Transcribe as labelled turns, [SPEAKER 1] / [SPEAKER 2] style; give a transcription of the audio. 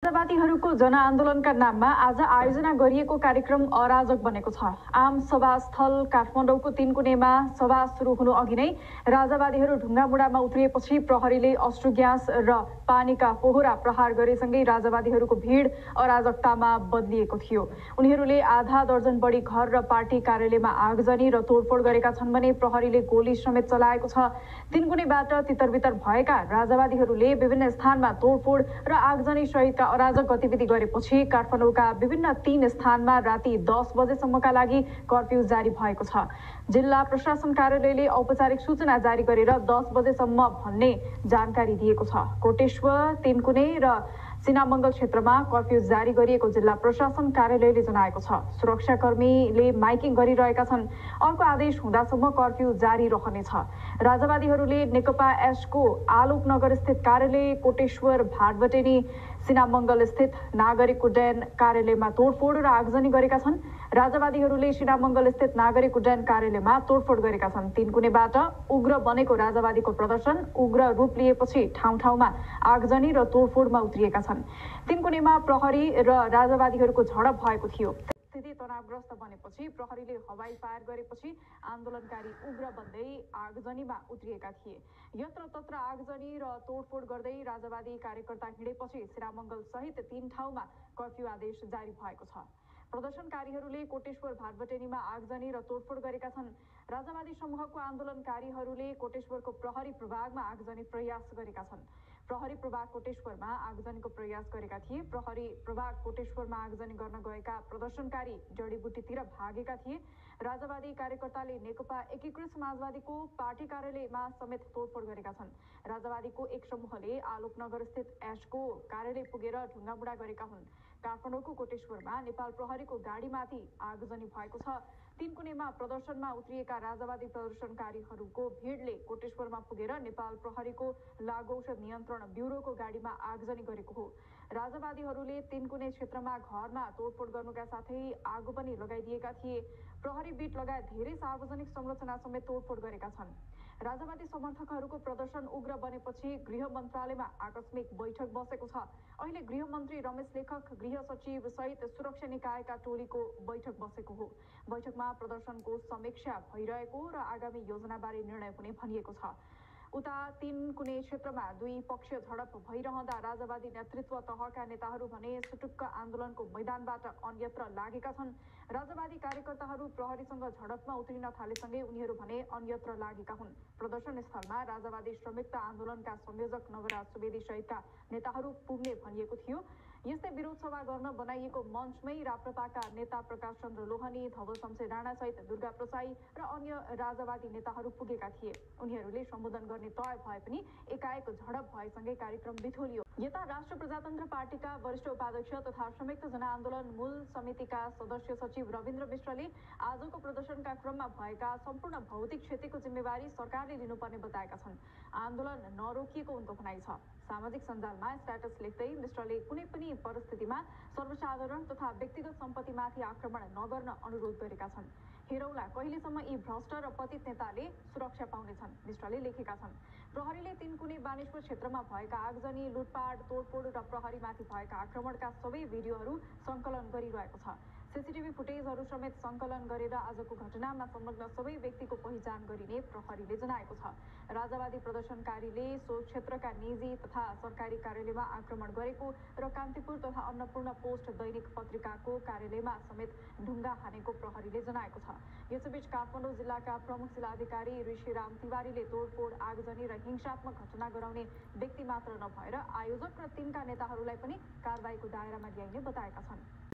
[SPEAKER 1] राजावादीहरूको जनआन्दोलनका नाममा आज आयोजना गरिएको कार्यक्रम अराजक बनेको छ। आम सभा स्थल काठमाडौँको 3 कुनेमा सभा सुरु हुनु अघि नै राजावादीहरू ढुङ्गामुढामा उत्रिएपछि प्रहरीले अश्रु ग्यास र पानीका फोहरा प्रहार गरेसँगै राजावादीहरूको भिड अराजकतामा बदलिएको थियो। उनीहरूले आधा दर्जन बढी घर र पार्टी कार्यालयमा आगजनी र तोडफोड गरेका छन् भने प्रहरीले गोली समेत चलाएको छ। 3 कुनेबाट तितरबितर भएका राजावादीहरूले विभिन्न स्थानमा तोडफोड र आगजनी सहितका अराजक गतिविधि गरेपछि काठमाडौँका विभिन्न 3 स्थानमा राति 10 बजेसम्मका लागि कर्फ्यू जारी भएको छ। जिल्ला प्रशासन कार्यालयले औपचारिक सूचना जारी गरेर 10 बजेसम्म भन्ने जानकारी दिएको छ। कोटेश्वर, 3 कुने र सिनामङ्गल क्षेत्रमा कर्फ्यू जारी गरिएको जिल्ला प्रशासन कार्यालयले जनाएको छ। सुरक्षाकर्मीले माइकिङ गरिरहेका छन्। अर्को आदेश हुँदासम्म कर्फ्यू जारी रहनेछ। राजावादीहरूले नेकपा एसको आलोकनगर स्थित कार्यालय, कोटेश्वर, भाटबटेनी, सिनामङ्गल स्थित नागरिक उड्डयन कार्यालयमा तोडफोड र आगजनी गरेका छन्। राजावादीहरूले सिनामङ्गल स्थित नागरिक उड्डयन कार्यालयमा तोडफोड गरेका छन्। 3 कुनेबाट उग्र बनेको राजावादीको प्रदर्शन उग्र रूप लिएपछि ठाउँ ठाउँमा आगजनी र तोडफोडमा उत्रिएका छन्। 3 कुनेमा प्रहरी र राजावादीहरूको झडप भएको थियो। स्थिति तनावग्रस्त बनेपछि प्रहरीले हवाई फायर गरेपछि आन्दोलनकारी उग्र बन्दै आगजनीमा उत्रिएका थिए। यत्रतत्र आगजनी र तोडफोड गर्दै राजावादी कार्यकर्ता हिँडेपछि सिनामङ्गल सहित 3 ठाउँमा कर्फ्यू आदेश जारी भएको छ। प्रदर्शनकारीहरूले कोटेश्वर, भाटबटेनीमा आगजनी र तोडफोड गरेका छन्। राजावादी समूहको आन्दोलनकारीहरूले कोटेश्वरको प्रहरी प्रभागमा आगजनी प्रयास गरेका छन्। प्रहरी प्रभाग कोटेश्वरमा आगजनीको प्रयास गरेका थिए। प्रहरी प्रभाग कोटेश्वरमा आगजनी गर्न गएका प्रदर्शनकारी जडीबुटीतिर भागेका थिए। राजावादी कार्यकर्ताले नेकपा एकीकृत समाजवादीको पार्टी कार्यालयमा समेत तोडफोड गरेका छन्। राजावादीको एक समूहले आलोकनगर स्थित एसको कार्यालय पुगेर ढुङ्गामुढा गरेका हुन्। काठमाडौँको कोटेश्वरमा नेपाल प्रहरीको गाडीमाथि आगजनी भएको छ। 3 कुनेमा प्रदर्शनमा उत्रिएका राजावादी प्रदर्शनकारीहरूको भिडले कोटेश्वरमा पुगेर नेपाल प्रहरीको लागु औषध नियन्त्रण ब्युरोको गाडीमा आगजनी गरेको हो। राजावादीहरूले 3 कुने क्षेत्रमा घरमा तोडफोड गर्नुका साथै आगो पनि लगाइदिएका थिए। प्रहरी बीट लगायत धेरै सार्वजनिक संरचना समेत तोडफोड गरेका छन्। राजावादी समर्थकहरूको प्रदर्शन उग्र बनेपछि गृह मन्त्रालयमा आकस्मिक बैठक बसेको छ। अहिले गृहमन्त्री रमेश लेखक, गृह सचिव सहित सुरक्षा निकायका टोलीको बैठक बसेको हो। बैठकमा प्रदर्शनको समीक्षा भइरहेको र आगामी योजनाबारे निर्णय हुने भनिएको छ। उता 3 कुने क्षेत्रमा दुई पक्ष झडप भइरहँदा राजावादी नेतृत्व तहका नेताहरू भने सुटुक्क आन्दोलनको मैदानबाट अन्यत्र लागेका छन्। राजावादी कार्यकर्ताहरू प्रहरीसँग झडपमा उत्रिन थालेसँगै उनीहरू भने अन्यत्र लागेका हुन्। प्रदर्शन स्थलमा राजावादी संयुक्त आन्दोलनका संयोजक नवराज सुवेदी सहितका नेताहरू पुग्ने भनिएको थियो। यस्तै विरोध सभा गर्न बनाइएको मञ्चमै राप्रपाका नेता प्रकाश चन्द्र लोहनी, धवल शमशेर राणा सहित दुर्गा प्रसाई र अन्य राजावादी नेताहरू पुगेका थिए। उनीहरूले सम्बोधन गर्ने तय भए पनि एकाएक झडप भएसँगै कार्यक्रम बिथोलियो। यता राष्ट्र प्रजातन्त्र पार्टीका वरिष्ठ उपाध्यक्ष तथा संयुक्त जनआन्दोलन मूल समितिका सदस्य सचिव रविन्द्र मिश्रले आजको प्रदर्शनका क्रममा भएका सम्पूर्ण भौतिक क्षतिको जिम्मेवारी सरकारले लिनुपर्ने बताएका छन्। आन्दोलन नरोकिएको उनको भनाइ छ। सामाजिक सञ्जालमा स्ट्याटस लेख्दै मिश्रले कुनै पनि परिस्थितिमा सर्वसाधारण तथा व्यक्तिगत सम्पत्तिमाथि आक्रमण नगर्न अनुरोध गरेका छन्। हेरौँला कहिलेसम्म यी भ्रष्ट र पतित नेताले सुरक्षा पाउनेछन्, मिश्रले लेखेका छन्। प्रहरीले 3 कुने बानेश्वर क्षेत्रमा भएका आगजनी, लुटपाट, तोडफोड र प्रहरीमाथि भएका आक्रमणका सबै भिडियोहरू सङ्कलन गरिरहेको छ। सीसीटीभी फुटेजहरू समेत सङ्कलन गरेर आजको घटनामा संलग्न सबै व्यक्तिको पहिचान गरिने प्रहरीले जनाएको छ। राजावादी प्रदर्शनकारीले सो क्षेत्रका निजी तथा सरकारी कार्यालयमा आक्रमण गरेको र कान्तिपुर तथा अन्नपूर्ण पोस्ट दैनिक पत्रिकाको कार्यालयमा समेत ढुङ्गा हानेको प्रहरीले जनाएको छ। यसैबीच काठमाडौँ जिल्लाका प्रमुख जिल्लाधिकारी ऋषिराम तिवारीले तोडफोड, आगजनी र हिंसात्मक घटना गराउने व्यक्ति मात्र नभएर आयोजक र तिनका नेताहरूलाई पनि कारबाहीको दायरामा ल्याइने बताएका छन्।